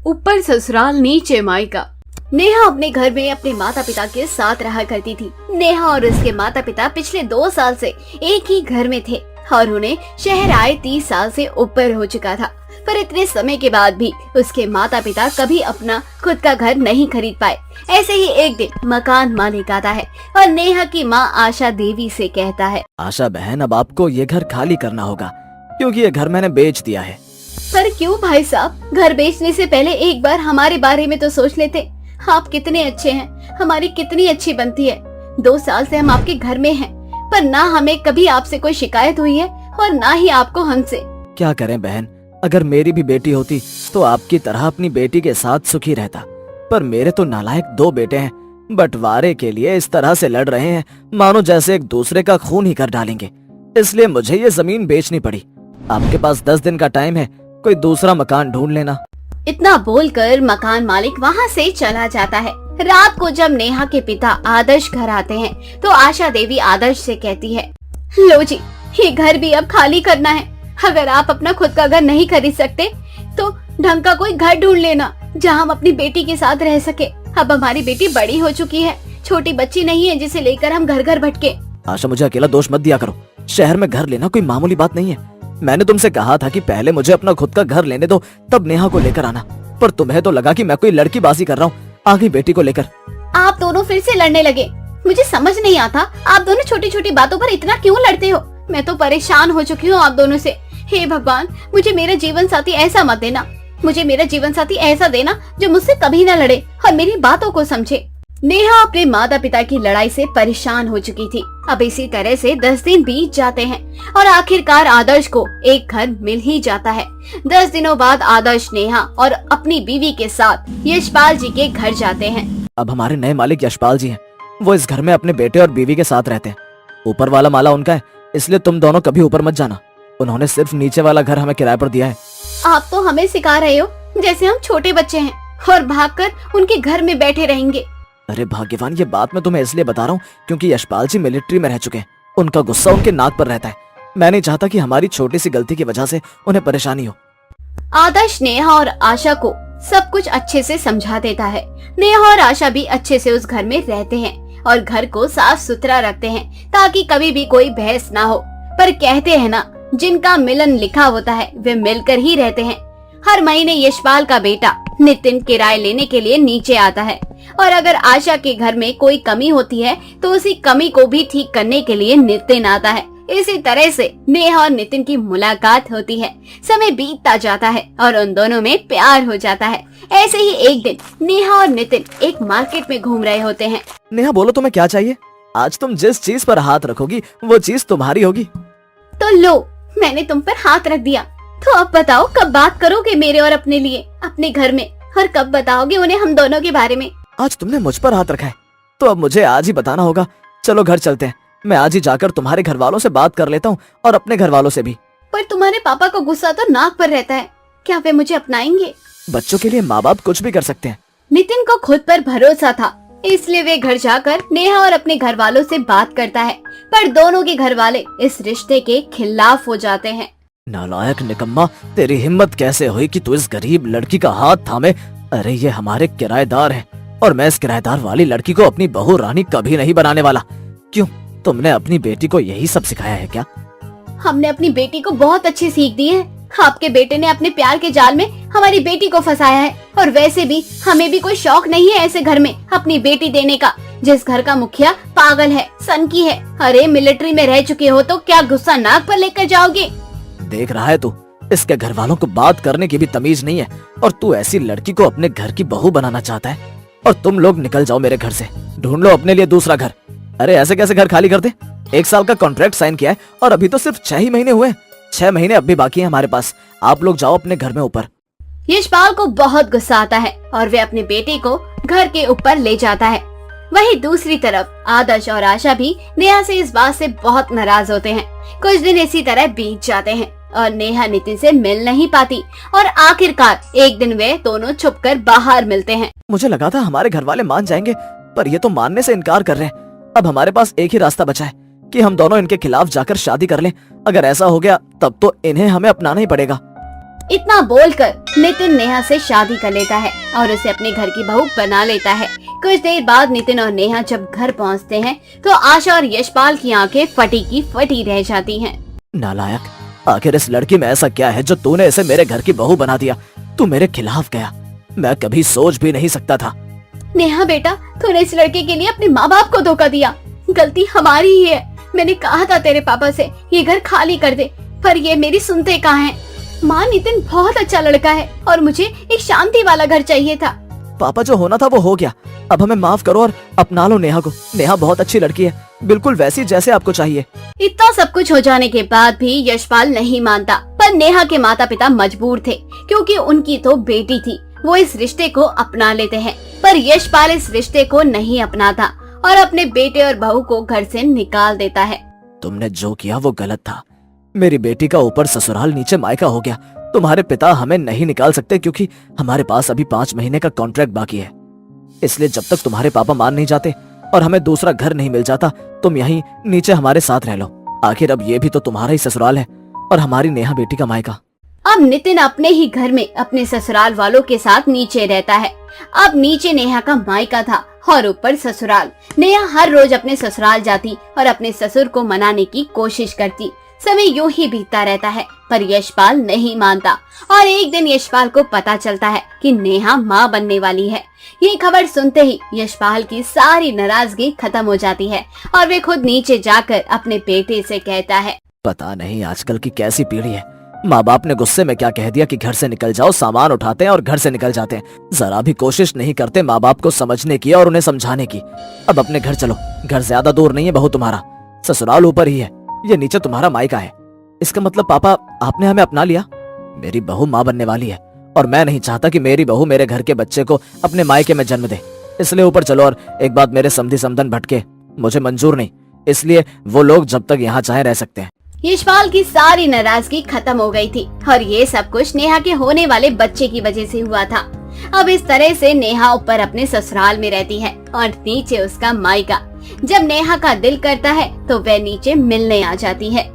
ऊपर ससुराल नीचे मायका। नेहा अपने घर में अपने माता पिता के साथ रहा करती थी। नेहा और उसके माता पिता पिछले 2 साल से एक ही घर में थे और उन्हें शहर आए 30 साल से ऊपर हो चुका था। पर इतने समय के बाद भी उसके माता पिता कभी अपना खुद का घर नहीं खरीद पाए। ऐसे ही एक दिन मकान मालिक आता है और नेहा की माँ आशा देवी से कहता है, आशा बहन, अब आपको ये घर खाली करना होगा क्योंकि ये घर मैंने बेच दिया है। पर क्यों भाई साहब, घर बेचने से पहले एक बार हमारे बारे में तो सोच लेते। आप कितने अच्छे हैं, हमारी कितनी अच्छी बनती है। 2 साल से हम आपके घर में हैं, पर ना हमें कभी आपसे कोई शिकायत हुई है और ना ही आपको हमसे। क्या करें बहन, अगर मेरी भी बेटी होती तो आपकी तरह अपनी बेटी के साथ सुखी रहता, पर मेरे तो नालायक 2 बेटे हैं। बंटवारे के लिए इस तरह से लड़ रहे हैं मानो जैसे एक दूसरे का खून ही कर डालेंगे। इसलिए मुझे ये जमीन बेचनी पड़ी। आपके पास 10 दिन का टाइम है, कोई दूसरा मकान ढूंढ लेना। इतना बोलकर मकान मालिक वहाँ से चला जाता है। रात को जब नेहा के पिता आदर्श घर आते हैं तो आशा देवी आदर्श से कहती है, लो जी, ये घर भी अब खाली करना है। अगर आप अपना खुद का घर नहीं खरीद सकते तो ढंग का कोई घर ढूंढ लेना जहाँ हम अपनी बेटी के साथ रह सके। अब हमारी बेटी बड़ी हो चुकी है, छोटी बच्ची नहीं है जिसे लेकर हम घर घर भटके। आशा, मुझे अकेला दोष मत दिया करो। शहर में घर लेना कोई मामूली बात नहीं है। मैंने तुमसे कहा था कि पहले मुझे अपना खुद का घर लेने दो, तब नेहा को लेकर आना। पर तुम्हें तो लगा कि मैं कोई लड़कीबाजी कर रहा हूँ आगे बेटी को लेकर। आप दोनों फिर से लड़ने लगे। मुझे समझ नहीं आता आप दोनों छोटी छोटी बातों पर इतना क्यों लड़ते हो। मैं तो परेशान हो चुकी हूँ आप दोनों से। हे भगवान, मुझे मेरा जीवन साथी ऐसा मत देना। मुझे मेरा जीवन साथी ऐसा देना जो मुझसे कभी न लड़े और मेरी बातों को समझे। नेहा अपने माता पिता की लड़ाई से परेशान हो चुकी थी। अब इसी तरह से 10 दिन बीत जाते हैं और आखिरकार आदर्श को एक घर मिल ही जाता है। 10 दिनों बाद आदर्श नेहा और अपनी बीवी के साथ यशपाल जी के घर जाते हैं। अब हमारे नए मालिक यशपाल जी हैं। वो इस घर में अपने बेटे और बीवी के साथ रहते हैं। ऊपर वाला माला उनका है, इसलिए तुम दोनों कभी ऊपर मत जाना। उन्होंने सिर्फ नीचे वाला घर हमें किराए पर दिया है। आप तो हमें सिखा रहे हो जैसे हम छोटे बच्चे हैं और भागकर उनके घर में बैठे रहेंगे। अरे भाग्यवान, ये बात मैं तुम्हें इसलिए बता रहा हूँ क्योंकि यशपाल जी मिलिट्री में रह चुके हैं। उनका गुस्सा उनके नाक पर रहता है। मैं नहीं चाहता कि हमारी छोटी सी गलती की वजह से उन्हें परेशानी हो। आदर्श नेहा और आशा को सब कुछ अच्छे से समझा देता है। नेहा और आशा भी अच्छे से उस घर में रहते हैं और घर को साफ सुथरा रखते हैं ताकि कभी भी कोई बहस ना हो। पर कहते हैं ना, जिनका मिलन लिखा होता है वे मिलकर ही रहते हैं। हर महीने यशपाल का बेटा नितिन किराए लेने के लिए नीचे आता है और अगर आशा के घर में कोई कमी होती है तो उसी कमी को भी ठीक करने के लिए नितिन आता है। इसी तरह से नेहा और नितिन की मुलाकात होती है। समय बीतता जाता है और उन दोनों में प्यार हो जाता है। ऐसे ही एक दिन नेहा और नितिन एक मार्केट में घूम रहे होते हैं। नेहा, बोलो तुम्हें क्या चाहिए? आज तुम जिस चीज पर हाथ रखोगी वो चीज तुम्हारी होगी। तो लो, मैंने तुम पर हाथ रख दिया। तो अब बताओ कब बात करोगे मेरे और अपने लिए अपने घर में, और कब बताओगे उन्हें हम दोनों के बारे में। आज तुमने मुझ पर हाथ रखा है तो अब मुझे आज ही बताना होगा। चलो घर चलते हैं। मैं आज ही जाकर तुम्हारे घर वालों से बात कर लेता हूँ और अपने घर वालों से भी। पर तुम्हारे पापा को गुस्सा तो नाक पर रहता है। क्या वे मुझे अपनाएंगे? बच्चों के लिए माँ बाप कुछ भी कर सकते हैं। नितिन को खुद पर भरोसा था, इसलिए वे घर जाकर नेहा और अपने घर वालों से बात करता है। पर दोनों के घर वाले इस रिश्ते के खिलाफ हो जाते हैं। नालायक निकम्मा, तेरी हिम्मत कैसे हुई कि तू इस गरीब लड़की का हाथ थामे? अरे ये हमारे किराएदार हैं और मैं इस किराएदार वाली लड़की को अपनी बहू रानी कभी नहीं बनाने वाला। क्यों, तुमने अपनी बेटी को यही सब सिखाया है क्या? हमने अपनी बेटी को बहुत अच्छी सीख दी है। आपके बेटे ने अपने प्यार के जाल में हमारी बेटी को फंसाया है और वैसे भी हमें भी कोई शौक नहीं है ऐसे घर में अपनी बेटी देने का जिस घर का मुखिया पागल है, सनकी है। अरे मिलिट्री में रह चुके हो तो क्या गुस्सा नाक पर लेकर जाओगे? देख रहा है तू, इसके घर वालों को बात करने की भी तमीज नहीं है और तू ऐसी लड़की को अपने घर की बहू बनाना चाहता है। और तुम लोग निकल जाओ मेरे घर से, ढूंढ लो अपने लिए दूसरा घर। अरे ऐसे कैसे घर खाली कर दे? 1 साल का कॉन्ट्रैक्ट साइन किया है और अभी तो सिर्फ 6 ही महीने हुए। 6 महीने अब भी बाकी है हमारे पास। आप लोग जाओ अपने घर में ऊपर। यशपाल को बहुत गुस्सा आता है और वे अपने बेटे को घर के ऊपर ले जाता है। वहीं दूसरी तरफ आदर्श और आशा भी नेहा से इस बात से बहुत नाराज होते हैं। कुछ दिन इसी तरह बीत जाते हैं और नेहा नितिन से मिल नहीं पाती और आखिरकार एक दिन वे दोनों छुपकर बाहर मिलते हैं। मुझे लगा था हमारे घर वाले मान जाएंगे, पर ये तो मानने से इनकार कर रहे हैं। अब हमारे पास एक ही रास्ता बचा है कि हम दोनों इनके खिलाफ जाकर शादी कर लें। अगर ऐसा हो गया तब तो इन्हें हमें अपनाना ही पड़ेगा। इतना बोलकर नितिन नेहा से शादी कर लेता है और उसे अपने घर की बहू बना लेता है। कुछ देर बाद नितिन और नेहा जब घर पहुंचते हैं तो आशा और यशपाल की आंखें फटी की फटी रह जाती हैं। नालायक, आखिर इस लड़की में ऐसा क्या है जो तूने इसे मेरे घर की बहू बना दिया? तू मेरे खिलाफ गया, मैं कभी सोच भी नहीं सकता था। नेहा बेटा, तूने इस लड़के के लिए अपने माँ बाप को धोखा दिया। गलती हमारी ही है। मैंने कहा था तेरे पापा से ये घर खाली कर दे, पर ये मेरी सुनते कहाँ हैं। माँ, नितिन बहुत अच्छा लड़का है और मुझे एक शांति वाला घर चाहिए था। पापा, जो होना था वो हो गया, अब हमें माफ करो और अपना लो नेहा को। नेहा बहुत अच्छी लड़की है, बिल्कुल वैसी जैसे आपको चाहिए। इतना सब कुछ हो जाने के बाद भी यशपाल नहीं मानता, पर नेहा के माता पिता मजबूर थे क्योंकि उनकी तो बेटी थी। वो इस रिश्ते को अपना लेते हैं, पर यशपाल इस रिश्ते को नहीं अपनाता और अपने बेटे और बहू को घर से निकाल देता है। तुमने जो किया वो गलत था। मेरी बेटी का ऊपर ससुराल नीचे मायका हो गया। तुम्हारे पिता हमें नहीं निकाल सकते क्योंकि हमारे पास अभी 5 महीने का कॉन्ट्रैक्ट बाकी है। इसलिए जब तक तुम्हारे पापा मान नहीं जाते और हमें दूसरा घर नहीं मिल जाता, तुम यहीं नीचे हमारे साथ रह लो। आखिर अब ये भी तो तुम्हारा ही ससुराल है और हमारी नेहा बेटी का मायका। अब नितिन अपने ही घर में अपने ससुराल वालों के साथ नीचे रहता है। अब नीचे नेहा का मायका था और ऊपर ससुराल। नेहा हर रोज अपने ससुराल जाती और अपने ससुर को मनाने की कोशिश करती। समय यूं ही बीतता रहता है, पर यशपाल नहीं मानता और एक दिन यशपाल को पता चलता है कि नेहा माँ बनने वाली है। ये खबर सुनते ही यशपाल की सारी नाराजगी खत्म हो जाती है और वे खुद नीचे जाकर अपने बेटे से कहता है, पता नहीं आजकल की कैसी पीढ़ी है। माँ बाप ने गुस्से में क्या कह दिया कि घर से निकल जाओ, सामान उठाते हैं और घर से निकल जाते हैं। जरा भी कोशिश नहीं करते माँ बाप को समझने की और उन्हें समझाने की। अब अपने घर चलो, घर ज्यादा दूर नहीं है बहू तुम्हारा, ससुराल ऊपर ही है, ये नीचे तुम्हारा मायका है। इसका मतलब पापा आपने हमें अपना लिया। मेरी बहू माँ बनने वाली है और मैं नहीं चाहता कि मेरी बहू मेरे घर के बच्चे को अपने मायके में जन्म दे। इसलिए ऊपर चलो। और एक बात, मेरे समधी समधन भटके मुझे मंजूर नहीं, इसलिए वो लोग जब तक यहाँ चाहे रह सकते हैं। यशपाल की सारी नाराजगी खत्म हो गई थी और ये सब कुछ नेहा के होने वाले बच्चे की वजह से हुआ था। अब इस तरह से नेहा ऊपर अपने ससुराल में रहती है और नीचे उसका मायका। जब नेहा का दिल करता है तो वह नीचे मिलने आ जाती है।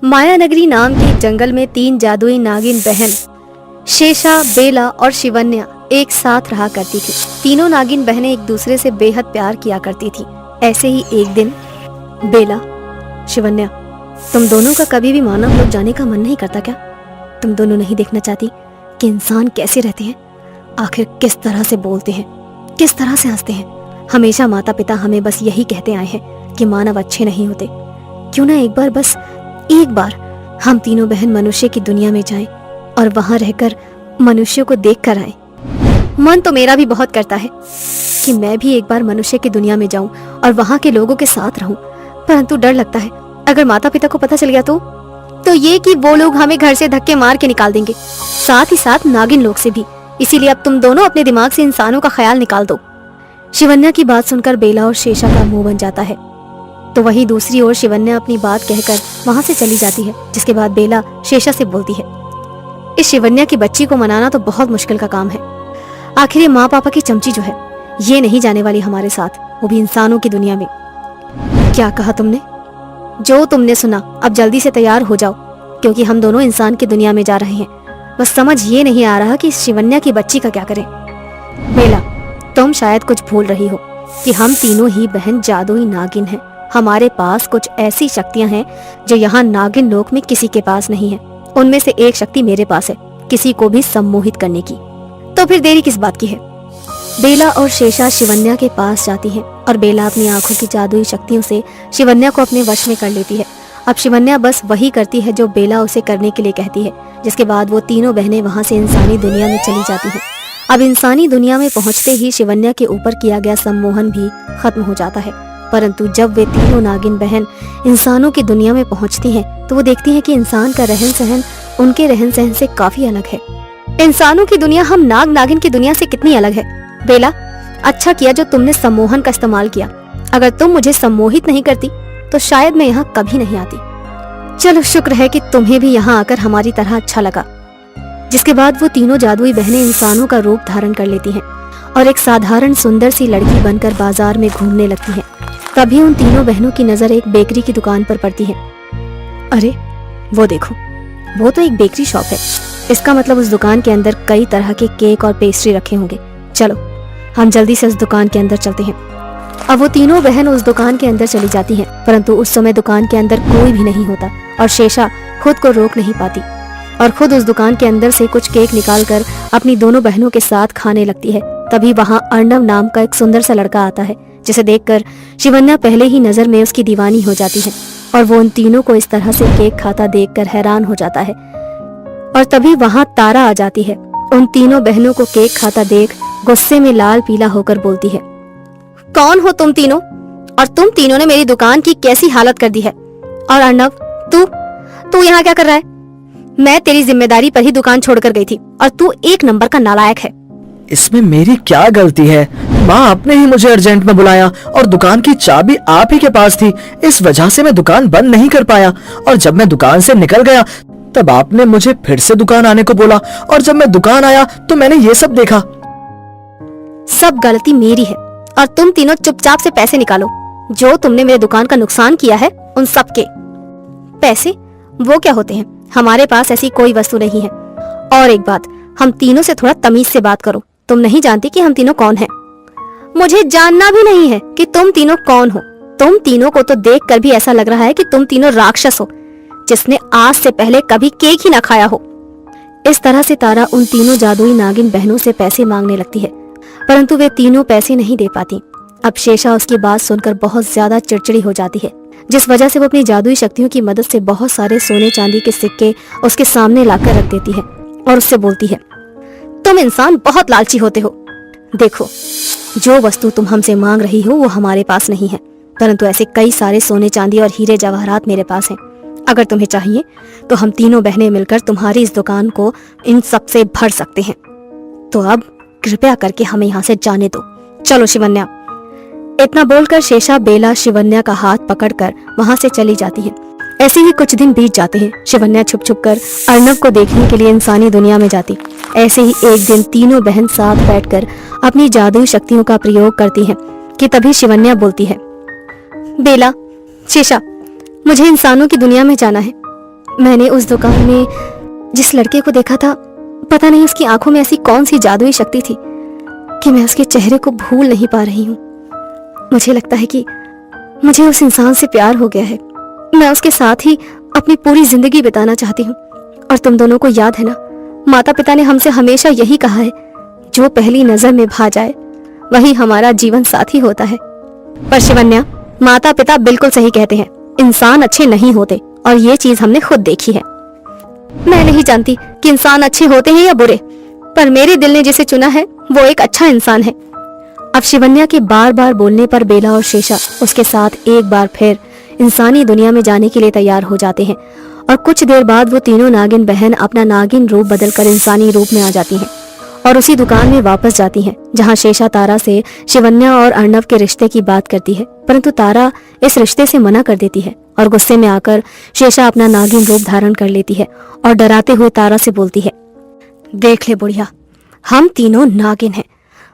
माया नगरी नाम के जंगल में 3 जादुई नागिन बहन शेषा, बेला और शिवन्या एक साथ रहा करती थी। तीनों नागिन बहनें एक दूसरे से बेहद प्यार किया करती थी। ऐसे ही एक दिन बेला, शिवन्या, तुम दोनों का कभी भी मानव लोक जाने का मन नहीं करता क्या? तुम दोनों नहीं देखना चाहती कि इंसान कैसे रहते हैं, आखिर किस तरह से बोलते हैं, किस तरह से हंसते हैं? हमेशा माता पिता हमें बस यही कहते आए हैं कि मानव अच्छे नहीं होते। क्यों ना एक बार, बस एक बार हम तीनों बहन मनुष्य की दुनिया में जाएं और वहां रहकर मनुष्यों को देख कर आए। मन तो मेरा भी बहुत करता है कि मैं भी एक बार मनुष्य की दुनिया में जाऊं और वहां के लोगों के साथ रहूं, परंतु डर लगता है अगर माता पिता को पता चल गया तो ये कि वो लोग हमें घर से धक्के मार के निकाल देंगे, साथ ही साथ नागिन लोग से भी। इसीलिए अब तुम दोनों अपने दिमाग से इंसानों का ख्याल निकाल दो। शिवन्या की बात सुनकर बेला और शेषा का मुंह बन जाता है, तो वहीं दूसरी ओर शिवन्या अपनी बात कहकर वहां से चली जाती है। जिसके बाद बेला शेषा से बोलती है, इस शिवन्या की बच्ची को मनाना तो बहुत मुश्किल का काम है। आखिर ये माँ पापा की चमची जो है ये नहीं जाने वाली हमारे साथ, वो भी इंसानों की दुनिया में। क्या कहा तुमने? जो तुमने सुना, अब जल्दी से तैयार हो जाओ क्योंकि हम दोनों इंसान की दुनिया में जा रहे हैं। बस समझ ये नहीं आ रहा कि इस शिवन्या की बच्ची का क्या करें। बेला, तुम शायद कुछ भूल रही हो कि हम तीनों ही बहन जादुई नागिन हैं। हमारे पास कुछ ऐसी शक्तियां हैं जो यहाँ नागिन लोक में किसी के पास नहीं है। उनमें से एक शक्ति मेरे पास है, किसी को भी सम्मोहित करने की। तो फिर देरी किस बात की है? बेला और शेषा शिवन्या के पास जाती हैं और बेला अपनी आंखों की जादुई शक्तियों से शिवन्या को अपने वश में कर लेती है। अब शिवन्या बस वही करती है जो बेला उसे करने के लिए कहती है। जिसके बाद वो तीनों बहनें वहां से इंसानी दुनिया में चली जाती हैं। अब इंसानी दुनिया में पहुंचते ही शिवन्या के ऊपर किया गया सम्मोहन भी खत्म हो जाता है। परंतु जब वे तीनों नागिन बहन इंसानों की दुनिया में पहुंचती हैं तो वो देखती हैं कि इंसान का रहन सहन उनके रहन सहन से काफी अलग है। इंसानों की दुनिया हम नाग नागिन की दुनिया से कितनी अलग है। बेला, अच्छा किया जो तुमने सम्मोहन का इस्तेमाल किया। अगर तुम मुझे सम्मोहित नहीं करती तो शायद मैं यहाँ कभी नहीं आती। चलो, शुक्र है कि तुम्हें भी यहाँ आकर हमारी तरह अच्छा लगा। जिसके बाद वो तीनों जादुई बहनें इंसानों का रूप धारण कर लेती हैं और एक साधारण सुंदर सी लड़की बनकर बाजार में घूमने लगती हैं। तभी उन तीनों बहनों की नजर एक बेकरी की दुकान पर पड़ती है। अरे वो देखो, वो तो एक बेकरी शॉप है। इसका मतलब उस दुकान के अंदर कई तरह के केक और पेस्ट्री रखे होंगे। चलो हम जल्दी से उस दुकान के अंदर चलते हैं। अब वो तीनों बहन उस दुकान के अंदर चली जाती हैं, परंतु उस समय दुकान के अंदर कोई भी नहीं होता और शेषा खुद को रोक नहीं पाती और खुद उस दुकान के अंदर से कुछ केक निकालकर अपनी दोनों बहनों के साथ खाने लगती है। तभी वहाँ अर्णव नाम का एक सुंदर सा लड़का आता है, जिसे देखकर शिवन्या पहले ही नजर में उसकी दीवानी हो जाती है और वो उन तीनों को इस तरह से केक खाता देखकर हैरान हो जाता है। और तभी वहाँ तारा आ जाती है। उन तीनों बहनों को केक खाता देख गुस्से में लाल पीला होकर बोलती है, कौन हो तुम तीनों, और तुम तीनों ने मेरी दुकान की कैसी हालत कर दी है। और अर्णव, तू यहाँ क्या कर रहा है? मैं तेरी जिम्मेदारी पर ही दुकान छोड़कर गई थी और तू एक नंबर का नालायक है। इसमें मेरी क्या गलती है? माँ आपने ही मुझे अर्जेंट में बुलाया और दुकान की चाबी आप ही के पास थी, इस वजह से मैं दुकान बंद नहीं कर पाया। और जब मैं दुकान से निकल गया तब आपने मुझे फिर से दुकान आने को बोला और जब मैं दुकान आया तो मैंने ये सब देखा। सब गलती मेरी है और तुम तीनों चुपचाप से पैसे निकालो। जो तुमने मेरे दुकान का नुकसान किया है उन सब के पैसे, वो क्या होते हैं? हमारे पास ऐसी कोई वस्तु नहीं है। और एक बात, हम तीनों से थोड़ा तमीज से बात करो। तुम नहीं जानती कि हम तीनों कौन हैं। मुझे जानना भी नहीं है कि तुम तीनों कौन हो। तुम तीनों को तो देखकर भी ऐसा लग रहा है कि तुम तीनों राक्षस हो, जिसने आज से पहले कभी केक ही ना खाया हो। इस तरह से तारा उन तीनों जादुई नागिन बहनों से पैसे मांगने लगती है, परंतु वे तीनों पैसे नहीं दे पाती। अब शेषा उसकी बात सुनकर बहुत ज्यादा चिड़चिड़ी हो जाती है, जिस वजह से वो अपनी जादुई शक्तियों की मदद से बहुत सारे सोने चांदी के सिक्के उसके सामने लाकर रख देती है और उससे बोलती है, तुम इंसान बहुत लालची होते हो। देखो, जो वस्तु तुम हमसे मांग रही हो वो हमारे पास नहीं है, परंतु ऐसे कई सारे सोने चांदी और हीरे जवाहरात मेरे पास हैं। अगर तुम्हें चाहिए तो हम तीनों बहनें मिलकर तुम्हारी इस दुकान को इन सब से भर सकते हैं। तो अब कृपया करके हमें यहाँ से जाने दो। चलो शिवन्या। इतना बोलकर शेषा बेला शिवन्या का हाथ पकड़कर वहाँ से चली जाती है। ऐसे ही कुछ दिन बीत जाते हैं। शिवन्या छुप छुप कर अर्णव को देखने के लिए इंसानी दुनिया में जाती। ऐसे ही एक दिन तीनों बहन साथ बैठकर अपनी जादुई शक्तियों का प्रयोग करती हैं कि तभी शिवन्या बोलती है, बेला, शेषा, मुझे इंसानों की दुनिया में जाना है। मैंने उस दुकान में जिस लड़के को देखा था, पता नहीं उसकी आंखों में ऐसी कौन सी जादुई शक्ति थी कि मैं उसके चेहरे को भूल नहीं पा रही हूँ। मुझे लगता है कि मुझे उस इंसान से प्यार हो गया है। मैं उसके साथ ही अपनी पूरी जिंदगी बिताना चाहती हूँ। और तुम दोनों को याद है ना, माता पिता ने हमसे हमेशा यही कहा है, जो पहली नजर में भा जाए वही हमारा जीवन साथी होता है। पर शिवन्या, माता पिता बिल्कुल सही कहते हैं, इंसान अच्छे नहीं होते और ये चीज हमने खुद देखी है। मैं नहीं जानती कि इंसान अच्छे होते हैं या बुरे, पर मेरे दिल ने जिसे चुना है वो एक अच्छा इंसान है। अब शिवन्या के बार बार बोलने पर बेला और शेषा उसके साथ एक बार फिर इंसानी दुनिया में जाने के लिए तैयार हो जाते हैं और कुछ देर बाद वो तीनों नागिन बहन अपना नागिन रूप बदलकर इंसानी रूप में आ जाती हैं और उसी दुकान में वापस जाती हैं जहां शेषा तारा से शिवन्या और अर्णव के रिश्ते की बात करती है, परंतु तारा इस रिश्ते से मना कर देती है और गुस्से में आकर शेषा अपना नागिन रूप धारण कर लेती है और डराते हुए तारा से बोलती है, देख ले बुढ़िया, हम तीनों नागिन हैं,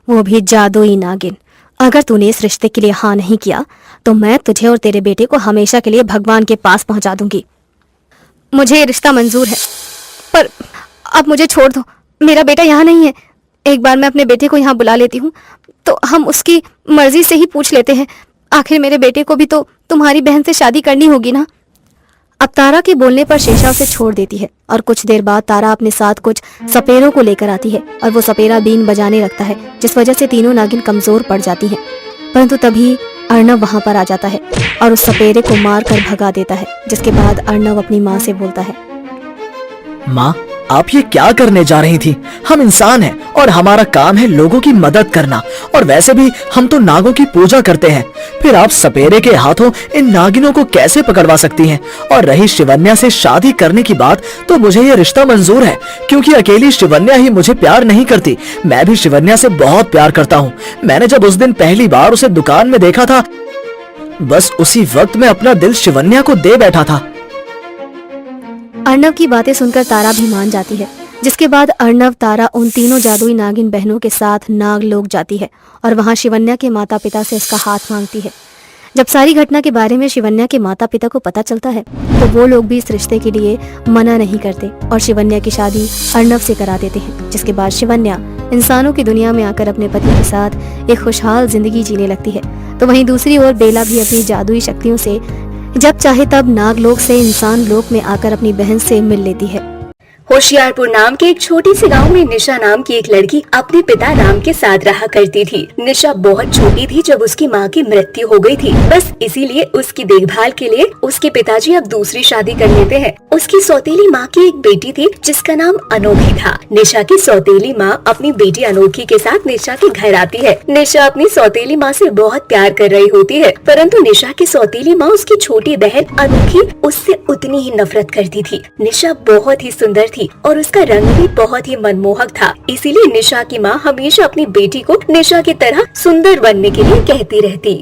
वो भी जादुई नागिन। अगर तूने इस रिश्ते के लिए हाँ नहीं किया तो मैं तुझे और तेरे बेटे को हमेशा के लिए भगवान के पास पहुंचा दूंगी। मुझे ये रिश्ता मंजूर है, पर अब मुझे छोड़ दो। मेरा बेटा यहाँ नहीं है। एक बार मैं अपने बेटे को यहाँ बुला लेती हूँ तो हम उसकी मर्जी से ही पूछ लेते हैं। आखिर मेरे बेटे को भी तो तुम्हारी बहन से शादी करनी होगी ना। अब तारा के बोलने पर शेषा उसे छोड़ देती है और कुछ देर बाद तारा अपने साथ कुछ सपेरों को लेकर आती है और वो सपेरा बीन बजाने लगता है, जिस वजह से तीनों नागिन कमजोर पड़ जाती हैं। परंतु तभी अर्णव वहां पर आ जाता है और उस सपेरे को मार कर भगा देता है, जिसके बाद अर्णव अपनी माँ से बोलता है, माँ, आप ये क्या करने जा रही थी? हम इंसान हैं और हमारा काम है लोगों की मदद करना, और वैसे भी हम तो नागों की पूजा करते हैं। फिर आप सपेरे के हाथों इन नागिनों को कैसे पकड़वा सकती हैं? और रही शिवन्या से शादी करने की बात, तो मुझे ये रिश्ता मंजूर है, क्योंकि अकेली शिवन्या ही मुझे प्यार नहीं करती। मैं भी शिवन्या से बहुत प्यार करता हूँ। मैंने जब उस दिन पहली बार उसे दुकान में देखा था, बस उसी वक्त में अपना दिल शिवन्या को दे बैठा था। अर्णव की बातें सुनकर तारा भी मान जाती है, जिसके बाद अर्णव तारा उन तीनों जादुई नागिन बहनों के साथ नागलोक जाती है और वहां शिवन्या के माता पिता से उसका हाथ मांगती है। जब सारी घटना के बारे में शिवन्या के माता पिता को पता चलता है तो वो लोग भी इस रिश्ते के लिए मना नहीं करते और शिवन्या की शादी अर्नव से करा देते हैं, जिसके बाद शिवन्या इंसानों की दुनिया में आकर अपने पति के साथ एक खुशहाल जिंदगी जीने लगती है। तो वहीं दूसरी ओर बेला भी अपनी जादुई शक्तियों से जब चाहे तब नागलोक से इंसान लोक में आकर अपनी बहन से मिल लेती है। होशियारपुर नाम के एक छोटे से गांव में निशा नाम की एक लड़की अपने पिता राम के साथ रहा करती थी। निशा बहुत छोटी थी जब उसकी मां की मृत्यु हो गई थी। बस इसीलिए उसकी देखभाल के लिए उसके पिताजी अब दूसरी शादी कर लेते हैं। उसकी सौतेली माँ की एक बेटी थी जिसका नाम अनोखी था। निशा की सौतेली माँ अपनी बेटी अनोखी के साथ निशा के घर आती है। निशा अपनी सौतेली माँ से बहुत प्यार कर रही होती है, परंतु निशा की सौतेली माँ उसकी छोटी बहन अनोखी उससे उतनी ही नफरत करती थी। निशा बहुत ही सुंदर थी और उसका रंग भी बहुत ही मनमोहक था, इसीलिए निशा की माँ हमेशा अपनी बेटी को निशा की तरह सुंदर बनने के लिए कहती रहती।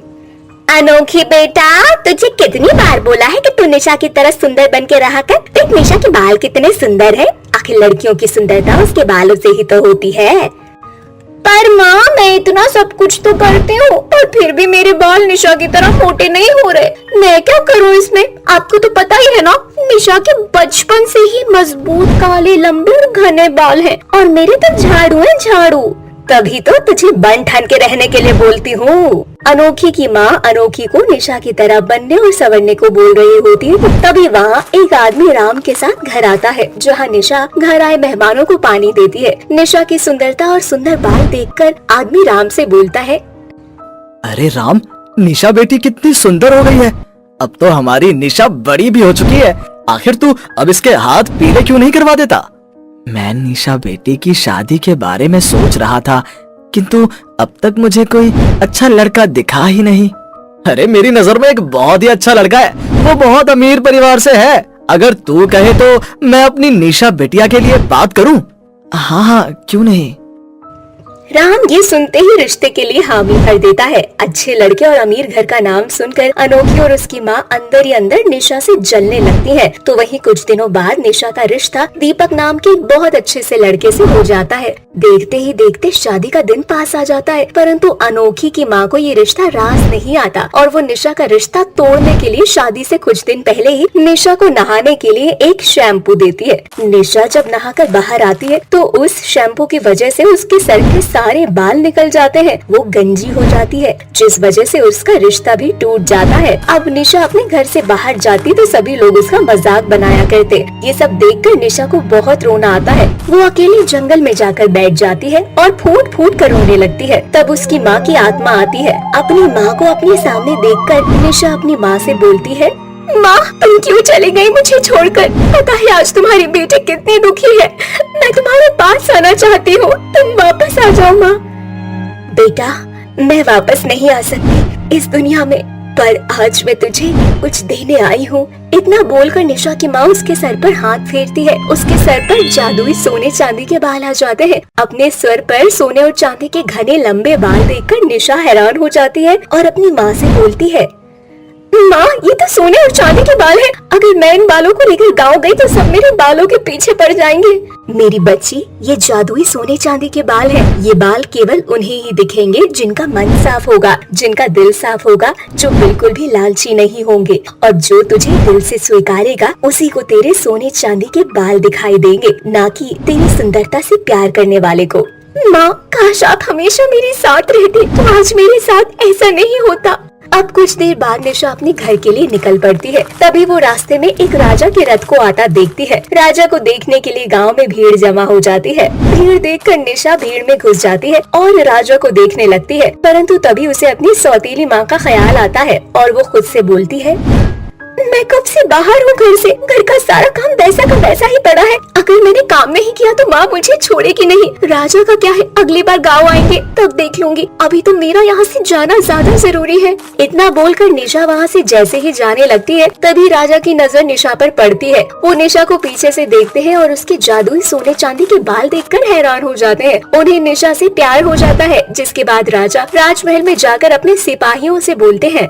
अनोखी बेटा, तुझे कितनी बार बोला है कि तू निशा की तरह सुंदर बन के रहा कर। देख निशा के बाल कितने सुंदर है। आखिर लड़कियों की सुंदरता उसके बालों से ही तो होती है। पर माँ, मैं इतना सब कुछ तो करती हूँ और फिर भी मेरे बाल निशा की तरह मोटे नहीं हो रहे। मैं क्या करूँ इसमें? आपको तो पता ही है ना, निशा के बचपन से ही मजबूत काले लंबे और घने बाल हैं और मेरे तो झाड़ू है झाड़ू। तभी तो तुझे बन ठन के रहने के लिए बोलती हूँ। अनोखी की माँ अनोखी को निशा की तरह बनने और संवरने को बोल रही होती है। तभी वहाँ एक आदमी राम के साथ घर आता है, जहाँ निशा घर आए मेहमानों को पानी देती है। निशा की सुंदरता और सुंदर बाल देखकर आदमी राम से बोलता है, अरे राम, निशा बेटी कितनी सुंदर हो गई है। अब तो हमारी निशा बड़ी भी हो चुकी है। आखिर तू अब इसके हाथ पीले क्यों नहीं करवा देता? मैं निशा बेटी की शादी के बारे में सोच रहा था, किंतु अब तक मुझे कोई अच्छा लड़का दिखा ही नहीं। अरे मेरी नजर में एक बहुत ही अच्छा लड़का है, वो बहुत अमीर परिवार से है। अगर तू कहे तो मैं अपनी निशा बेटिया के लिए बात करूं? हाँ हाँ, क्यों नहीं। राम ये सुनते ही रिश्ते के लिए हामी भर देता है। अच्छे लड़के और अमीर घर का नाम सुनकर अनोखी और उसकी माँ अंदर ही अंदर निशा से जलने लगती है। तो वहीं कुछ दिनों बाद निशा का रिश्ता दीपक नाम के एक बहुत अच्छे से लड़के से हो जाता है। देखते ही देखते शादी का दिन पास आ जाता है, परंतु अनोखी की माँ को ये रिश्ता रास नहीं आता और वो निशा का रिश्ता तोड़ने के लिए शादी से कुछ दिन पहले ही निशा को नहाने के लिए एक शैम्पू देती है। निशा जब नहाकर बाहर आती है तो उस शैम्पू की वजह से उसके सर के सारे बाल निकल जाते हैं। वो गंजी हो जाती है, जिस वजह से उसका रिश्ता भी टूट जाता है। अब निशा अपने घर से बाहर जाती तो सभी लोग उसका मजाक बनाया करते। ये सब देखकर निशा को बहुत रोना आता है। वो अकेले जंगल में जाकर बैठ जाती है और फूट फूट कर रोने लगती है। तब उसकी माँ की आत्मा आती है। अपनी माँ को अपने सामने देखकर निशा अपनी माँ से बोलती है, माँ, तुम क्यों चली गई मुझे छोड़कर? पता है आज तुम्हारी बेटी कितनी दुखी है। मैं तुम्हारे पास आना चाहती हूँ, तुम वापस आ जाओ माँ। बेटा, मैं वापस नहीं आ सकती इस दुनिया में, पर आज मैं तुझे कुछ देने आई हूँ। इतना बोलकर निशा की माँ उसके सर पर हाथ फेरती है। उसके सर पर जादुई सोने चांदी के बाल आ जाते हैं। अपने सर पर सोने और चांदी के घने लंबे बाल देखकर निशा हैरान हो जाती है और अपनी माँ से बोलती है, माँ, ये तो सोने और चांदी के बाल हैं। अगर मैं इन बालों को लेकर गाँव गई तो सब मेरे बालों के पीछे पड़ जाएंगे। मेरी बच्ची, ये जादुई सोने चांदी के बाल हैं। ये बाल केवल उन्हें ही दिखेंगे जिनका मन साफ होगा, जिनका दिल साफ होगा, जो बिल्कुल भी लालची नहीं होंगे, और जो तुझे दिल से स्वीकारेगा उसी को तेरे सोने चांदी के बाल दिखाई देंगे, ना कि तेरी सुंदरता से प्यार करने वाले को। माँ, काश आप हमेशा मेरे साथ रहती तो आज मेरे साथ ऐसा नहीं होता। अब कुछ देर बाद निशा अपने घर के लिए निकल पड़ती है। तभी वो रास्ते में एक राजा के रथ को आता देखती है। राजा को देखने के लिए गांव में भीड़ जमा हो जाती है। भीड़ देखकर निशा भीड़ में घुस जाती है और राजा को देखने लगती है, परंतु तभी उसे अपनी सौतीली माँ का ख्याल आता है और वो खुद से बोलती है, मैं कब से बाहर हूँ घर से। घर का सारा काम वैसा का वैसा ही पड़ा है। अगर मैंने काम नहीं किया तो माँ मुझे छोड़ेगी नहीं। राजा का क्या है, अगली बार गाँव आएंगे तब देख लूंगी। अभी तो मेरा यहाँ से जाना ज्यादा जरूरी है। इतना बोलकर निशा वहाँ से जैसे ही जाने लगती है, तभी राजा की नजर निशा पर पड़ती है। वो निशा को पीछे से देखते हैं और उसके जादुई सोने चांदी के बाल देखकर हैरान हो जाते हैं। उन्हें निशा से प्यार हो जाता है, जिसके बाद राजा राजमहल में जाकर अपने सिपाहियों से बोलते हैं,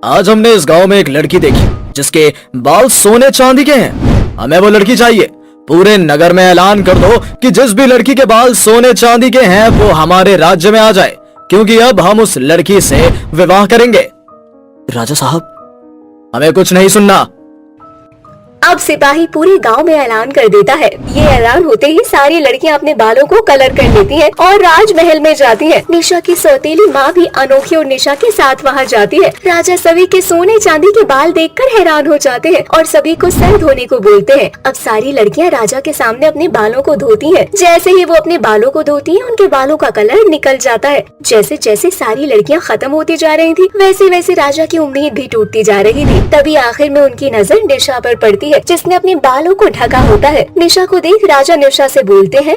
आज हमने इस गांव में एक लड़की देखी जिसके बाल सोने चांदी के हैं। हमें वो लड़की चाहिए। पूरे नगर में ऐलान कर दो कि जिस भी लड़की के बाल सोने चांदी के हैं वो हमारे राज्य में आ जाए, क्योंकि अब हम उस लड़की से विवाह करेंगे। राजा साहब, हमें कुछ नहीं सुनना। अब सिपाही पूरे गांव में ऐलान कर देता है। ये ऐलान होते ही सारी लड़कियां अपने बालों को कलर कर लेती हैं और राजमहल में जाती हैं। निशा की सौतेली माँ भी अनोखी और निशा के साथ वहाँ जाती है। राजा सभी के सोने चांदी के बाल देखकर हैरान हो जाते हैं और सभी को सर धोने को बोलते हैं। अब सारी लड़कियां राजा के सामने अपने बालों को धोती हैं। जैसे ही वो अपने बालों को धोती हैं, उनके बालों का कलर निकल जाता है। जैसे जैसे सारी लड़कियां खत्म होती जा रही थी, वैसे वैसे राजा की उम्मीद भी टूटती जा रही थी। तभी आखिर में उनकी नजर निशा पर पड़ती है, जिसने अपने बालों को ढका होता है। निशा को देख राजा निशा से बोलते हैं,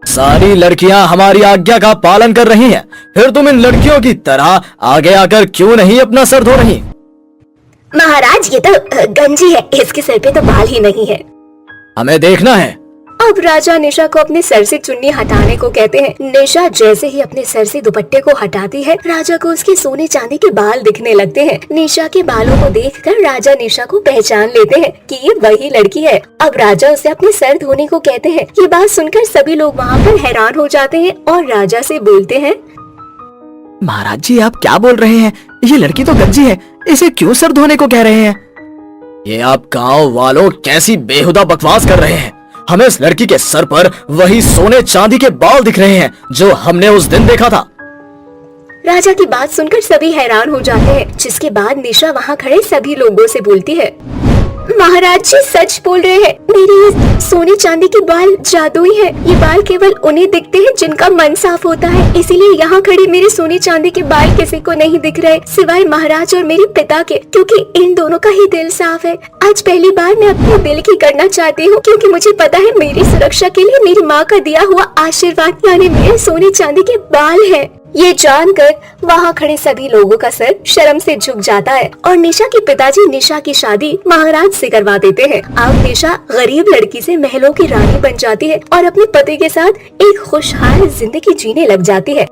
सारी लड़कियां हमारी आज्ञा का पालन कर रही हैं, फिर तुम इन लड़कियों की तरह आगे आकर क्यों नहीं अपना सर धो रही? महाराज ये तो गंजी है, इसके सर पे तो बाल ही नहीं है। हमें देखना है। अब राजा निशा को अपने सर से चुन्नी हटाने को कहते हैं। निशा जैसे ही अपने सर से दुपट्टे को हटाती है, राजा को उसके सोने चांदी के बाल दिखने लगते हैं। निशा के बालों को देखकर राजा निशा को पहचान लेते हैं कि ये वही लड़की है। अब राजा उसे अपने सर धोने को कहते हैं। ये बात सुनकर सभी लोग वहाँ पर हैरान हो जाते हैं और राजा से बोलते हैं, महाराज जी, आप क्या बोल रहे हैं? ये लड़की तो गंजी है, इसे क्यों सर धोने को कह रहे हैं? ये आप गांव वालों कैसी बेहुदा बकवास कर रहे हैं। हमें इस लड़की के सर पर वही सोने चांदी के बाल दिख रहे हैं जो हमने उस दिन देखा था। राजा की बात सुनकर सभी हैरान हो जाते हैं, जिसके बाद निशा वहाँ खड़े सभी लोगों से बोलती है, महाराज जी सच बोल रहे हैं, मेरे ये सोने चांदी के बाल जादुई हैं। ये बाल केवल उन्हें दिखते हैं जिनका मन साफ होता है, इसीलिए यहाँ खड़े मेरे सोने चांदी के बाल किसी को नहीं दिख रहे सिवाय महाराज और मेरे पिता के, क्योंकि इन दोनों का ही दिल साफ है। आज पहली बार मैं अपने दिल की करना चाहती हूँ, क्योंकि मुझे पता है मेरी सुरक्षा के लिए मेरी माँ का दिया हुआ आशीर्वाद यानी मेरे सोने चांदी के बाल है। ये जानकर वहाँ खड़े सभी लोगों का सर शर्म से झुक जाता है और निशा के पिताजी निशा की शादी महाराज से करवा देते हैं। अब निशा गरीब लड़की से महलों की रानी बन जाती है और अपने पति के साथ एक खुशहाल जिंदगी जीने लग जाती है।